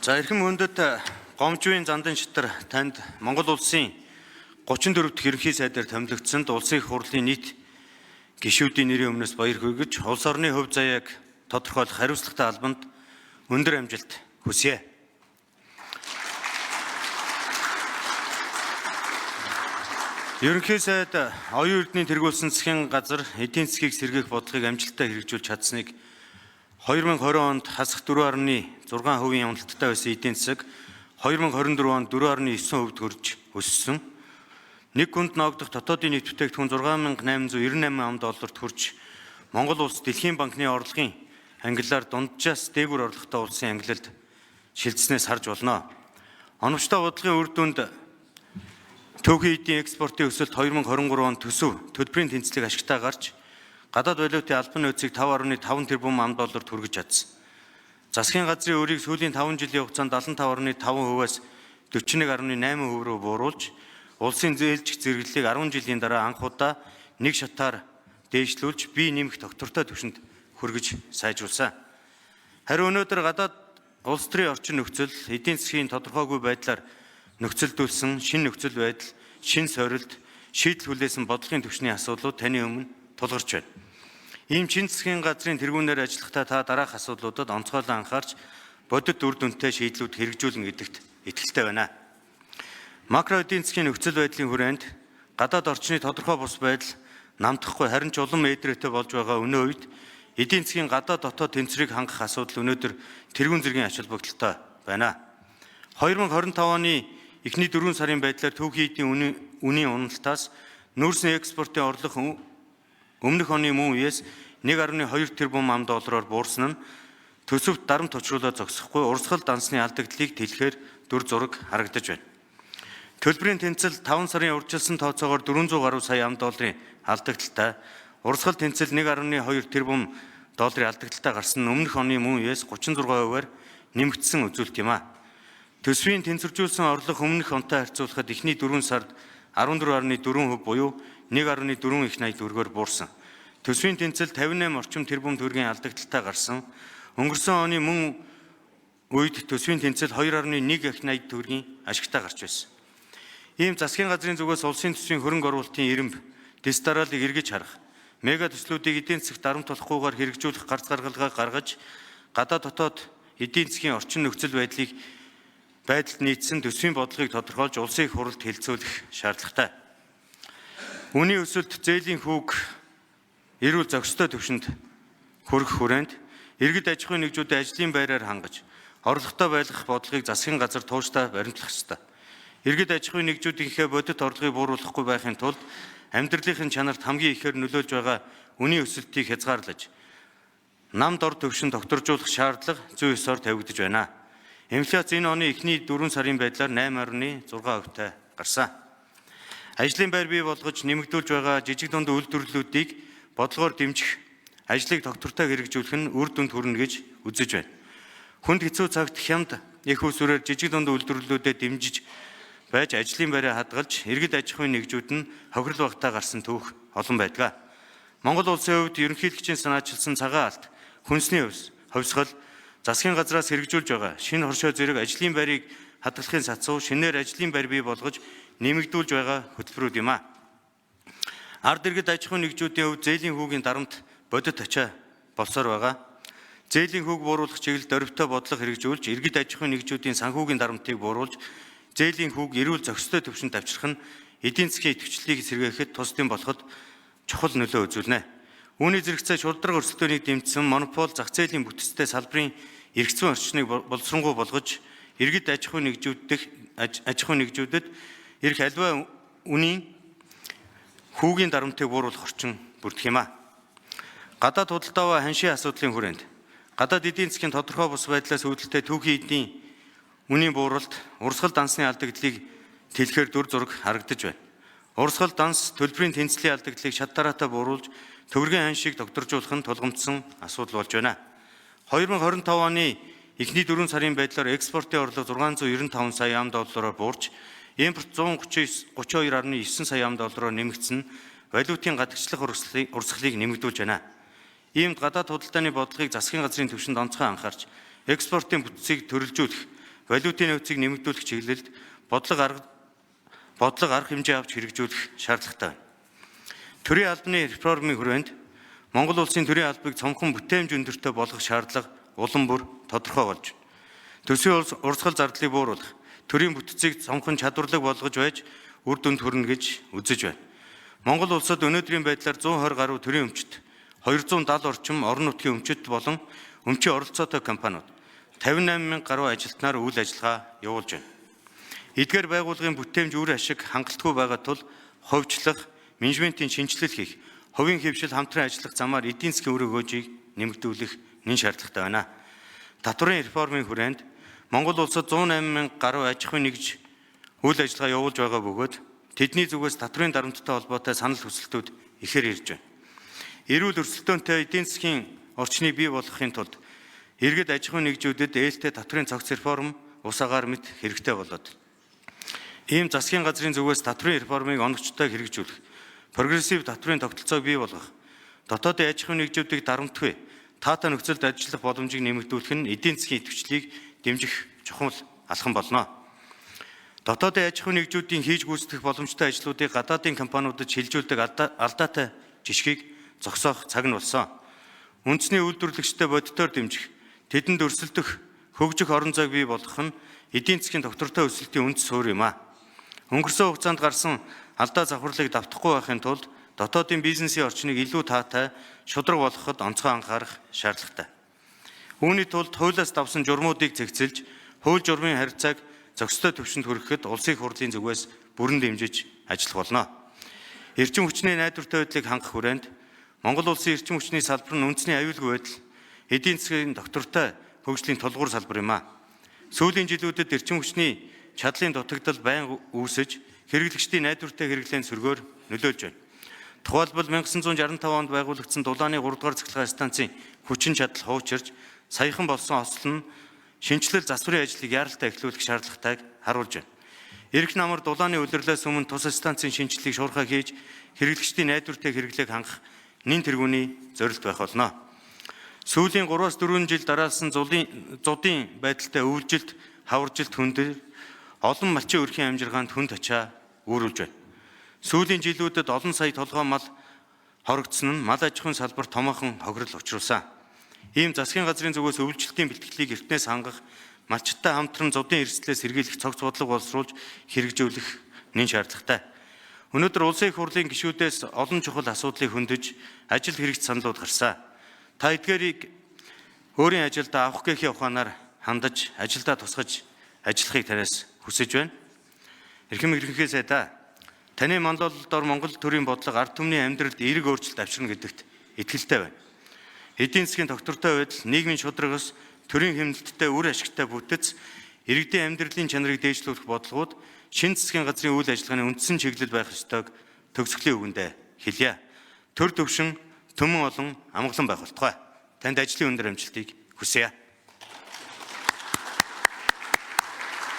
За эрхэм хүндэт гомжийн зандан шатар танд Монгол улсын 34 дахь ерөнхий сайдаар томилогдсонд улсын их хурлын нийт гишүүдийн нэрийн өмнөөс баяр хүргэж улс орны хувь заяаг тодорхойлох хариуцлагатай албанд өндөр амжилт хүсье. Ерөнхий сайд оюун эрдэнийн тэргүүлсэн засгийн газар эдийн засгийг сэргээх бодлогыг амжилттай хэрэгжүүлж чадсныг 2020 онд хасах 4.6% уналттай байсан эдийн засаг 2024 онд 4.9% хүрч өссөн. Нэг хүнд ногдох дотоодын нийт бүтээгдэхүүн 6,898 ам долларт хүрч Монгол улс Дэлхийн банкны орлогын ангиллаар дунджаас дээгүүр орлоготой улсын ангиллалд шилжснээс харж болно. Оновчтой бодлогын үр дүнд төвхийн эдийн экспортын өсөлт 2023 онд төсөв төлбөрийн тэнцлэг ашигтай гарч гадаад валютын албан нөөцийг 5.5 тэрбум ам долларт хүргэж чадсан. Засгийн газрын өрийг сүүлийн 5 жилийн хугацаанд 75.5%-аас 41.8% руу бууруулж, улсын зээлжих зэрэглэлийг 10 жилийн дараа анх удаа нэг шатаар дээшлүүлж, бие нэмэх доктортой түвшинд хүргэж сайжруулсан. Харин өнөөдөр гадаад улс төрийн орчин нөхцөл, эдийн засгийн тодорхойгүй байдлаар нөхцөлдүүлсэн шинэ нөхцөл байдал, шинэ сорилт, шийдэл хүлээсэн бодлогын түвшний асуудлууд таны өмнө тулгарч байна. Ийм чин засгийн газрын тэргүүнээр ажиллахдаа та дараах асуудлуудад онцгойлон анхаарч бодит үр дүнтэй шийдлүүд хэрэгжүүлнэ гэдэгт итгэлтэй байна. Макро эдийн засгийн нөхцөл байдлын хүрээнд гадаад орчны тодорхой бус байдал намтахгүй харин ч улам ээдрээтэй болж байгаа өнөө үед эдийн засгийн гадаад дотоод тэнцвэрийг хангах асуудал өнөөдөр тэргүүн зэргийн ач холбогдолтой байна. 2025 оны эхний 4 сарын байдлаар төвхийн эдийн үнийн уналтаас нүүрсний экспортын орлого өмнөх оны мөн үеэс 1.2 тэрбум ам доллараар буурсан нь төсөвт дарамт учруулаад зогсохгүй урсгал дансны алдагдлыг тэлэхээр дүр зураг харагдаж байна. Төлбөрийн тэнцэл 5 сарын урьдчилсан тооцоогоор 400 гаруй сая ам долларын алдагдaltaй, урсгал тэнцэл 1.2 тэрбум долларын алдагдaltaй гарсан нь өмнөх оны мөн үеэс 36%-аар нэмэгдсэн үзүүлэлт юм а. Төсвийн тэнцвэржүүлсэн орлого өмнөх онтой харьцуулахад эхний 4 сард 14.4% буюу 1.4 их 80 төгрөгөөр буурсан. Төсвийн тэнцэл 58 орчим тэрбум төгрөгийн алдагдaltaй гарсан. Өнгөрсөн оны мөн үед төсвийн тэнцэл 2.1 их 80 төгрөгийн ашигтай гарч байсан. Ийм засгийн газрын зүгээс улсын төсвийн хөрөнгө оруулалтын ирэмб, дистаралыг эргэж харах, мега төслүүдийг эдийн засагт дарамт болохгүйгээр хэрэгжүүлэх гарц гаргалгаа гаргаж, гадаад дотоод эдийн засгийн орчин нөхцөл байдлыг байдалд нийцсэн төсвийн бодлогыг тодорхойлж улсын их хурлд хэлэлцүүлэх шаардлагатай. Үнийн өсөлт зээлийн хүүг эрүүл зохистой түвшинд хүрэх хүрээнд иргэд аж ахуйн нэгжүүдэд ажлын байраар хангаж, орлоготой байлгах бодлогыг засгийн газар тууштай баримтлах ёстой. Иргэд аж ахуйн нэгжүүдийнхээ бодит орлогыг бууруулахгүй байхын тулд амьдралын чанарт хамгийн ихээр нөлөөлж байгаа үнийн өсөлтийг хязгаарлаж, нам дор түвшин докторжуулах шаардлага зүйн ёсоор тавигдаж байна. Инфляц энэ оны эхний 4 сарын байдлаар 8.6%-тай гарсан. Ажлын байр бий болгож нэмэгдүүлж байгаа жижиг дунд үйлдвэрлэлүүдийг бодлогоор дэмжих, ажлыг доктортой хэрэгжүүлэх нь үр дүнд хүрнэ гэж үзэж байна. Хүнд хэцүү цагт хямд их усүрээр жижиг дунд үйлдвэрлэлүүдэд дэмжиж байж ажлын байраа хадгалж, иргэд аж ахуйн нэгжүүд нь хохирол багтаа гарсан түүх олон байдаг. Монгол улсын хувьд ерөнхийлөгчийн санаачилсан цагаан алт, хүнсний хувьсгал, засгийн газраас хэрэгжүүлж байгаа шинэ хоршоо зэрэг ажлын байрыг хадгалахын сацуу шинээр ажлын байр бий болгож нэмэгдүүлж байгаа хөтөлбөрүүд юм а. Ард иргэд аж ахуйн нэгжүүдийн хувьд зээлийн хүүгийн дарамт бодит ачаа болсоор байгаа. Зээлийн хүүг бууруулах чиглэлд орвитой бодлого хэрэгжүүлж, иргэд аж ахуйн нэгжүүдийн санхүүгийн дарамтыг бууруулж, зээлийн хүүг эрүүл зохистой түвшинд авчрах нь эдийн засгийн идэвхжлийг сэргээхэд тусдын болоход чухал нөлөө үзүүлнэ. Үүний зэрэгцээ шулдраг өрсөлдөөнийг дэмжсэн монопол зах зээлийн бүтцтэй салбарын эргэцүүн орчныг боловсронгуй болгож, иргэд аж ахуйн нэгжүүдэд ирэх аливаа үнийн хүүгийн дарамтыг бууруулах орчин бүрдэх юм а. Гадаад худалдаа ханшийн асуудлын хүрээнд гадаад эдийн засгийн тодорхой бус байдлаас үүдэлтэй төвхийн эдийн үнийн бууралт, урсгал дансны алдагдлыг тэлэхээр дүр зураг харагдаж байна. Урсгал данс төлбөрийн тэнцлийн алдагдлыг шат дараатай бууруулж, төгрөгийн ханшийг докторжуулах нь тулгамдсан асуудал болж байна. 2025 оны эхний 4 сарын байдлаар экспортын орлого 695 сая ам доллараар буурч, импорт 132.9 сая ам доллараар нэмэгдсэн валютын гадагшлах урсгалыг нэмэгдүүлж байна. Иймд гадаад худалдааны бодлогыг засгийн газрын түвшинд онцгой анхаарч, экспортын бүтцийг төрөлжүүлэх, валютын нөөцийг нэмэгдүүлэх чиглэлд бодлого арга хэмжээ авч хэрэгжүүлэх шаардлагатай байна. Төрийн албаны реформын хүрээнд Монгол улсын төрийн албыг цомхон бүтээмж өндөртэй болгох шаардлага улам бүр тодорхой болж байна. Төсвийн урсгал зардлыг бууруулах, төрийн бүтцийг цомхон чадварлаг болгож байж үр дүнд хүрнэ гэж үзэж байна. Монгол улсад өнөөдрийн байдлаар 120 гаруй төрийн өмчт, 270 орчим орон нутгийн өмчт болон өмчийн оролцоотой компаниуд 58,000 гаруй ажилтнаар үйл ажиллагаа явуулж байна. Эдгээр байгууллагын бүтээмж үр ашиг хангалтгүй байгаа тул ховжлох, менежментийн шинжилэл хийх, хувийн хэвшил хамтран ажиллах замаар эдийн засгийн үр өгөөжийг нэмэгдүүлэх нэн шаардлагатай байна. Татварын реформын хүрээнд Монгол улсад 108,000 гаруй аж ахуйн нэгж үйл ажиллагаа явуулж байгаа бөгөөд тэдний зүгээс татварын дарамттай холбоотой санал хүсэлтүүд ихээр ирж байна. Эрүүл өрсөлдөөнтэй эдийн засгийн орчныг бий болгохын тулд иргэд аж ахуйн нэгжүүдэд ээлтэй татварын цогц реформ усагаар мэт хэрэгтэй болоод ийм засгийн газрын зүгээс татварын реформыг оновчтой хэрэгжүүлэх, прогрессив татварын тогтолцоог бий болгох, дотоодын аж ахуйн нэгжүүдийг дарамтгүй таатай нөхцөлд ажиллах боломжийг нэмэгдүүлэх нь эдийн засгийн идэвхжлийг дэмжих чухал алхам болно. Дотоодын аж ахуйн нэгжүүдийн хийж гүйцэтгэх боломжтой ажлуудыг гадаадын компаниудад шилжүүлдэг алдаатай жишгийг зогсоох цаг нь болсон. Үндэсний үйлдвэрлэгчтэй бодитоор дэмжих, тэдэнд өрсөлдөх, хөгжих орон зайг бий болгох нь эдийн засгийн доктортой өсөлтийн үндэс суурь юм а. Өнгөрсөн хугацаанд гарсан алдаа завхарлыг давтахгүй байхын тулд дотоодын бизнесийн орчныг илүү таатай, шударга болгоход онцгой анхаарах шаардлагатай. Үүний тулд хуулиас давсан журмуудыг зэгцэлж, хууль журмын харьцааг зохистой түвшинд хүрэхэд улсын их хурлын зүгээс бүрэн дэмжиж ажиллах болно. Эрчим хүчний найдвартай байдлыг хангах хүрээнд Монгол улсын эрчим хүчний салбар нь үндэсний аюулгүй байдал, эдийн засгийн доктортой хөгжлийн тулгуур салбар юм а. Сүүлийн жилүүдэд эрчим хүчний чадлын дутагдал байнга үүсэж, хэрэглэгчдийн найдвартай хэрэглээнд сөргөөр нөлөөлж байна. Тухайлбал 1965 онд байгуулагдсан Дулааны 3 дугаар цахилгаан станцын хүчин чадал хуучирч, саяхан болсон осол нь шинжилэл засварын ажлыг яаралтай эхлүүлэх шаардлагатайг харуулж байна. Ирэх намар Дулааны улирлаас өмнө тус станцын шинжилгээг шуурхай хийж, хэрэглэгчдийн найдвартай хэрэглээг хангах нэн тэргүүний зорилт байх болно. Сүүлийн 3-4 жил дараалсан зудын байдалтай өвлжилт, хаваржилт хүндэр олон малчин өрхийн амжиргаанд хүнд ачаа үүрүүлж байна. Сүүлийн жилүүдэд олон сая толгой мал хоригдсон нь мал аж ахуйн салбар томоохон хохирол учруулсан. Ийм засгийн газрын зүгээс өвлжилтийн бэлтгэлийг эртнээс хангах, малчиттай хамтран зудын эрсдлээс сэргийлэх цогц бодлого боловсруулж хэрэгжүүлэх нэн шаардлагатай. Өнөөдөр улсын их хурлын гишүүдээс олон чухал асуудлыг хөндөж, ажил хэрэгц саналууд гарсан. Та эдгээрийг өөрийн ажилдаа авах гэхийн ухаанаар хандаж, ажилдаа тусгаж ажиллахыг танаас хүсэж байна. Эрхэм ерөнхий сайдаа, таны манлайлалдоор Монгол төрийн бодлого ард түмний амьдралд эерэг өөрчлөлт авчирна гэдэгт итгэлтэй байна. Эдийн засгийн доктортой байдал, нийгмийн шударгаас төрийн хэмнэлттэй үр ашигтай бүтэц, иргэдийн амьдралын чанарыг дээшлүүлэх бодлогууд шинэ засгийн газрын үйл ажиллагааны үндсэн чиглэл байх ёстойг төгсгөлийн үгэндээ хэлье. Төр төвшин төмөн олон амгалан байх болтугай. Танд ажлын өндөр амжилтыг хүсье.